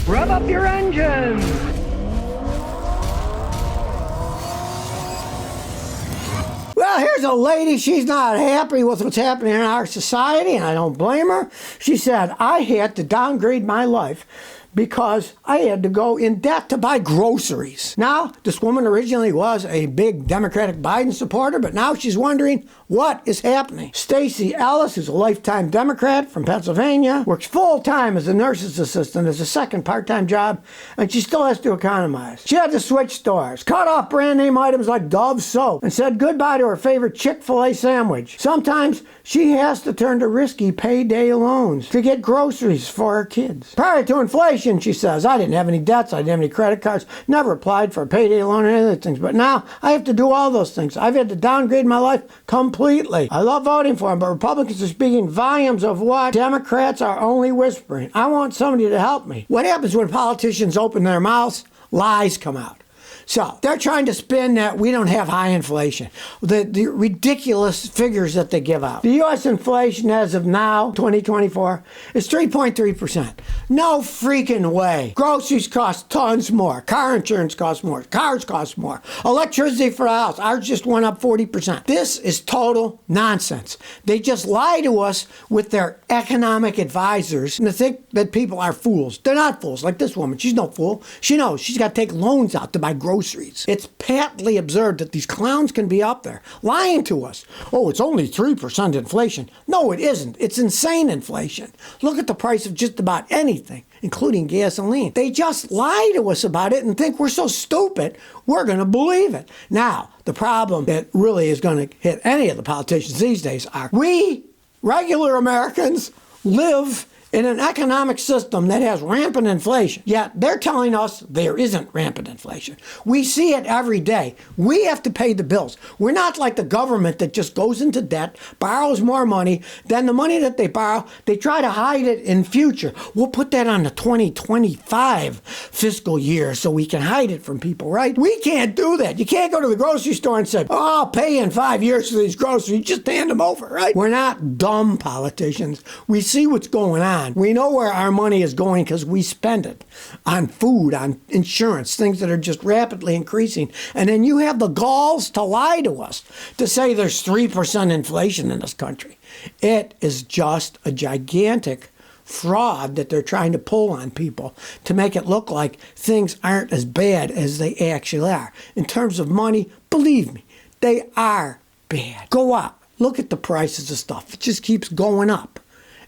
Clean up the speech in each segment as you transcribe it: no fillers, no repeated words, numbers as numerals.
Rev up your engines! Well, here's a lady, she's not happy with what's happening in our society, and I don't blame her. She said, I had to downgrade my life because I had to go in debt to buy groceries. Now, this woman originally was a big Democratic Biden supporter, but now she's wondering what is happening. Stacey Ellis, who's a lifetime Democrat from Pennsylvania, works full-time as a nurse's assistant as a second part-time job, and she still has to economize. She had to switch stores, cut off brand name items like Dove soap, and said goodbye to her favorite Chick-fil-A sandwich. Sometimes she has to turn to risky payday loans to get groceries for her kids. Prior to inflation, she says, I didn't have any debts, I didn't have any credit cards, never applied for a payday loan or any of those things, but now I have to do all those things. I've had to downgrade my life completely. I love voting for them, but Republicans are speaking volumes of what Democrats are only whispering. I want somebody to help me. What happens when politicians open their mouths? Lies come out. So they're trying to spin that we don't have high inflation. The ridiculous figures that they give out. The U.S. inflation as of now, 2024, is 3.3%. No freaking way. Groceries cost tons more. Car insurance costs more. Cars cost more. Electricity for the house, ours just went up 40%. This is total nonsense. They just lie to us with their economic advisors and they think that people are fools. They're not fools. Like this woman, she's no fool. She knows she's got to take loans out to buy groceries. It's patently absurd that these clowns can be up there lying to us. Oh, it's only 3% inflation. No, it isn't. It's insane inflation. Look at the price of just about anything, including gasoline. They just lie to us about it and think we're so stupid, we're going to believe it. Now, the problem that really is going to hit any of the politicians these days are we, regular Americans, live in an economic system that has rampant inflation, yet they're telling us there isn't rampant inflation. We see it every day. We have to pay the bills. We're not like the government that just goes into debt, borrows more money, then the money that they borrow, they try to hide it in future. We'll put that on the 2025 fiscal year so we can hide it from people, right? We can't do that. You can't go to the grocery store and say, oh, I'll pay in 5 years for these groceries. Just hand them over, right? We're not dumb politicians. We see what's going on. We know where our money is going because we spend it on food, on insurance, things that are just rapidly increasing. And then you have the galls to lie to us, to say there's 3% inflation in this country. It is just a gigantic fraud that they're trying to pull on people to make it look like things aren't as bad as they actually are. In terms of money, believe me, they are bad. Go up. Look at the prices of stuff. It just keeps going up.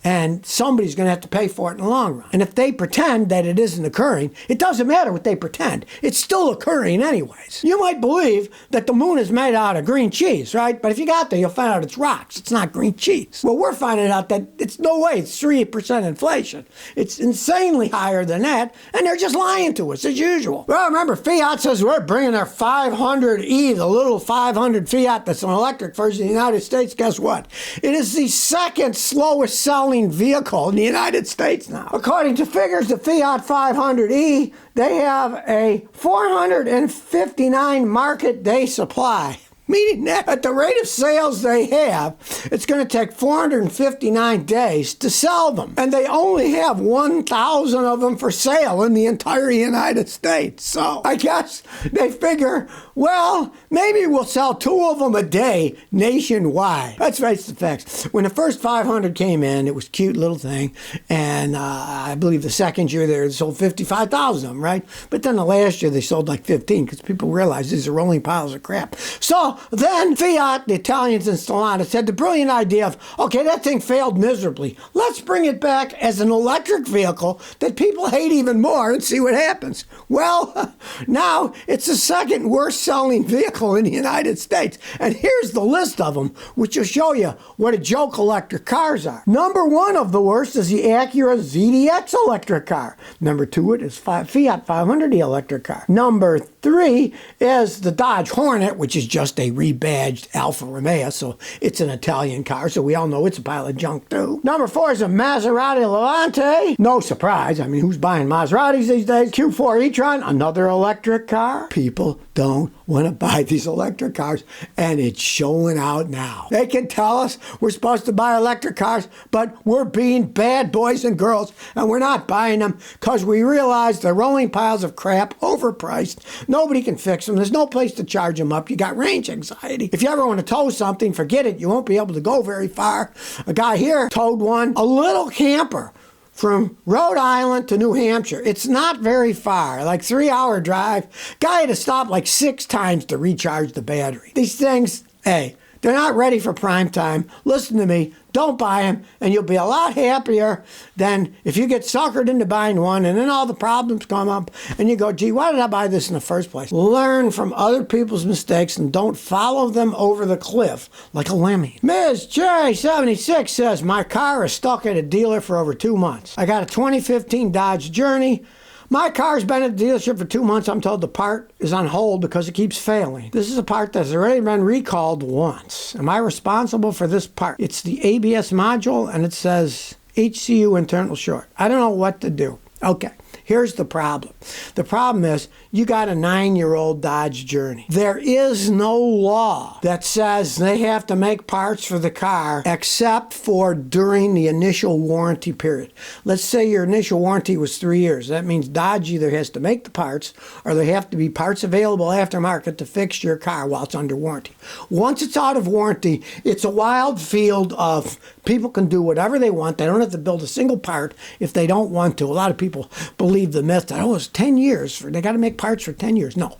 And somebody's going to have to pay for it in the long run. And if they pretend that it isn't occurring, it doesn't matter what they pretend. It's still occurring anyways. You might believe that the moon is made out of green cheese, right? But if you got there, you'll find out it's rocks. It's not green cheese. Well, we're finding out that it's no way. It's 3% inflation. It's insanely higher than that. And they're just lying to us as usual. Well, remember, Fiat says we're bringing their 500e, the little 500 Fiat that's an electric version in the United States. Guess what? It is the second slowest selling vehicle in the United States now. According to figures, the Fiat 500e, they have a 459 market day supply. Meaning that at the rate of sales they have, it's going to take 459 days to sell them. And they only have 1,000 of them for sale in the entire United States. So I guess they figure, well, maybe we'll sell 2 of them a day nationwide. Let's face the facts. When the first 500 came in, it was a cute little thing. And I believe the second year they sold 55,000 of them, right? But then the last year they sold like 15 because people realized these are rolling piles of crap. So then Fiat, the Italians in Stellantis, had the brilliant idea of, okay, that thing failed miserably. Let's bring it back as an electric vehicle that people hate even more and see what happens. Well, now it's the second worst selling vehicle in the United States. And here's the list of them, which will show you what a joke electric cars are. Number 1 of the worst is the Acura ZDX electric car. Number 2 is Fiat 500e electric car. Number 3 is the Dodge Hornet, which is just a rebadged Alfa Romeo, so it's an Italian car, so we all know it's a pile of junk too. Number 4 is a Maserati Levante. No surprise. I mean, who's buying Maseratis these days? Q4 e-tron, another electric car. People don't want to buy these electric cars, and it's showing out now. They can tell us we're supposed to buy electric cars, but we're being bad boys and girls, and we're not buying them because we realize they're rolling piles of crap, overpriced. Nobody can fix them. There's no place to charge them up. You got range anxiety. If you ever want to tow something, forget it. You won't be able to go very far. A guy here towed one, a little camper, from Rhode Island to New Hampshire. It's not very far, like 3-hour drive. Guy had to stop like 6 times to recharge the battery. These things, hey, they're not ready for prime time. Listen to me, don't buy them, and you'll be a lot happier than if you get suckered into buying one, and then all the problems come up, and you go, gee, why did I buy this in the first place? Learn from other people's mistakes and don't follow them over the cliff like a lemming. Ms. J76 says, my car is stuck at a dealer for over 2 months. I got a 2015 Dodge Journey. My car's been at the dealership for 2 months. I'm told the part is on hold because it keeps failing. This is a part that's already been recalled once. Am I responsible for this part? It's the ABS module, and it says HCU internal short. I don't know what to do. Okay, here's the problem. The problem is you got a 9-year-old Dodge Journey. There is no law that says they have to make parts for the car except for during the initial warranty period. Let's say your initial warranty was 3 years. That means Dodge either has to make the parts or they have to be parts available aftermarket to fix your car while it's under warranty. Once it's out of warranty, it's a wild field of people can do whatever they want. They don't have to build a single part if they don't want to. A lot of people believe the myth that, oh, it's 10 years. They got to make parts for 10 years. No,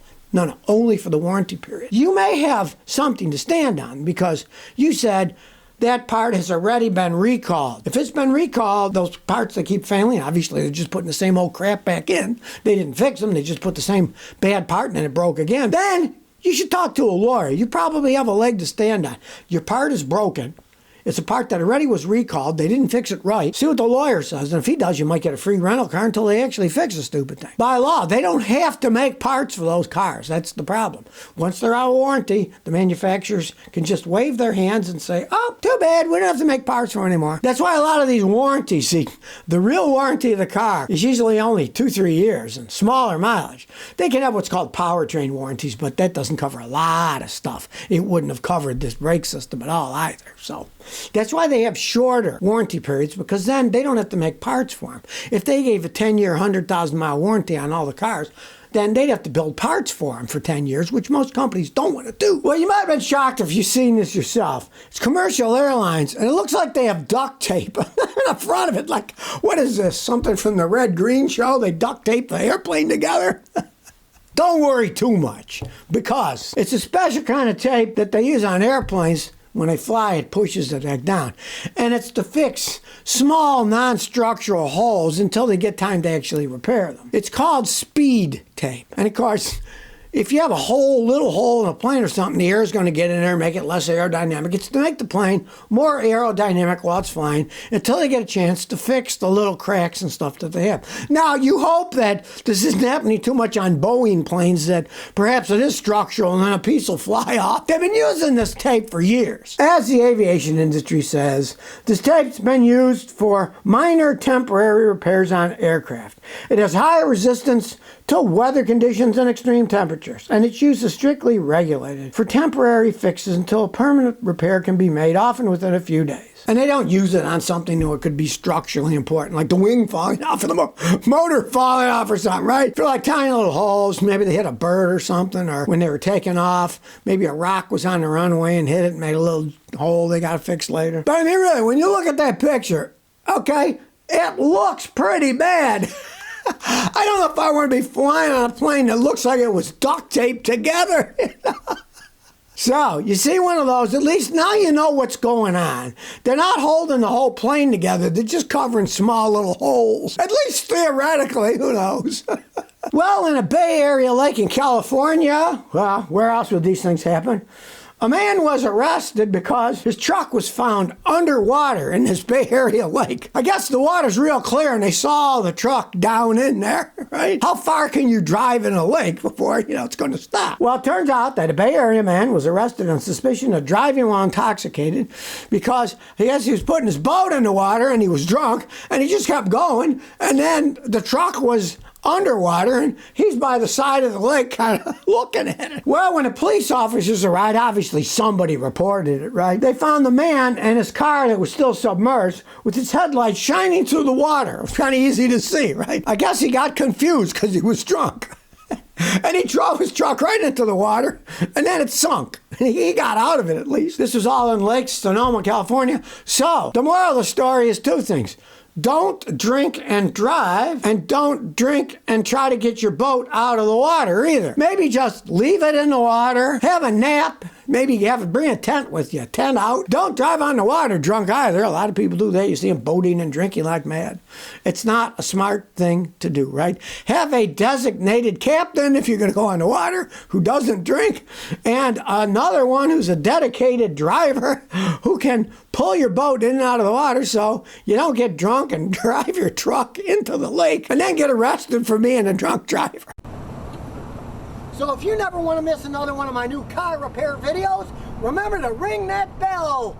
only for the warranty period. You may have something to stand on because you said that part has already been recalled. If it's been recalled, those parts that keep failing, obviously they're just putting the same old crap back in. They didn't fix them. They just put the same bad part and then it broke again. Then you should talk to a lawyer. You probably have a leg to stand on. Your part is broken. It's a part that already was recalled. They didn't fix it right. See what the lawyer says. And if he does, you might get a free rental car until they actually fix the stupid thing. By law, they don't have to make parts for those cars. That's the problem. Once they're out of warranty, the manufacturers can just wave their hands and say, oh, too bad, we don't have to make parts for it anymore. That's why a lot of these warranties, see, the real warranty of the car is usually only 2-3 years and smaller mileage. They can have what's called powertrain warranties, but that doesn't cover a lot of stuff. It wouldn't have covered this brake system at all either. So that's why they have shorter warranty periods, because then they don't have to make parts for them. If they gave a 10-year, 100,000-mile warranty on all the cars, then they'd have to build parts for them for 10 years, which most companies don't want to do. Well, you might have been shocked if you've seen this yourself. It's commercial airlines, and it looks like they have duct tape in the front of it. Like, what is this, something from the Red Green show? They duct tape the airplane together? Don't worry too much, because it's a special kind of tape that they use on airplanes. When they fly, it pushes it back down. And it's to fix small, non-structural holes until they get time to actually repair them. It's called speed tape. And of course, if you have a little hole in a plane or something, the air is going to get in there and make it less aerodynamic. It's to make the plane more aerodynamic while it's flying until they get a chance to fix the little cracks and stuff that they have. Now, you hope that this isn't happening too much on Boeing planes, that perhaps it is structural and then a piece will fly off. They've been using this tape for years. As the aviation industry says, this tape's been used for minor temporary repairs on aircraft. It has high resistance to weather conditions and extreme temperatures, and its use is strictly regulated for temporary fixes until a permanent repair can be made, often within a few days. And they don't use it on something that could be structurally important, like the wing falling off or the motor falling off or something, right? For like tiny little holes, maybe they hit a bird or something, or when they were taking off, maybe a rock was on the runway and hit it and made a little hole they got to fix later. But I mean, really, when you look at that picture, okay, it looks pretty bad. I don't know if I want to be flying on a plane that looks like it was duct taped together. So, you see one of those, at least now you know what's going on. They're not holding the whole plane together, they're just covering small little holes. At least theoretically, who knows? Well, in a Bay Area lake in California, well, where else would these things happen? A man was arrested because his truck was found underwater in this Bay Area lake. I guess the water's real clear and they saw the truck down in there, right? How far can you drive in a lake before, it's going to stop? Well, it turns out that a Bay Area man was arrested on suspicion of driving while intoxicated because I guess he was putting his boat in the water and he was drunk and he just kept going, and then the truck was underwater, and he's by the side of the lake kind of looking at it. Well, when the police officers arrived, obviously somebody reported it, right? They found the man and his car that was still submerged with its headlights shining through the water. It was kind of easy to see, right? I guess he got confused because he was drunk. And he drove his truck right into the water, and then it sunk. He got out of it, at least. This was all in Lake Sonoma, California. So, the moral of the story is two things. Don't drink and drive, and don't drink and try to get your boat out of the water either. Maybe just leave it in the water, have a nap, maybe bring a tent with you, tent out. Don't drive on the water drunk either. A lot of people do that. You see them boating and drinking like mad. It's not a smart thing to do, right? Have a designated captain if you're going to go on the water who doesn't drink, and another one who's a dedicated driver who can pull your boat in and out of the water so you don't get drunk and drive your truck into the lake and then get arrested for being a drunk driver. So if you never want to miss another one of my new car repair videos, remember to ring that bell.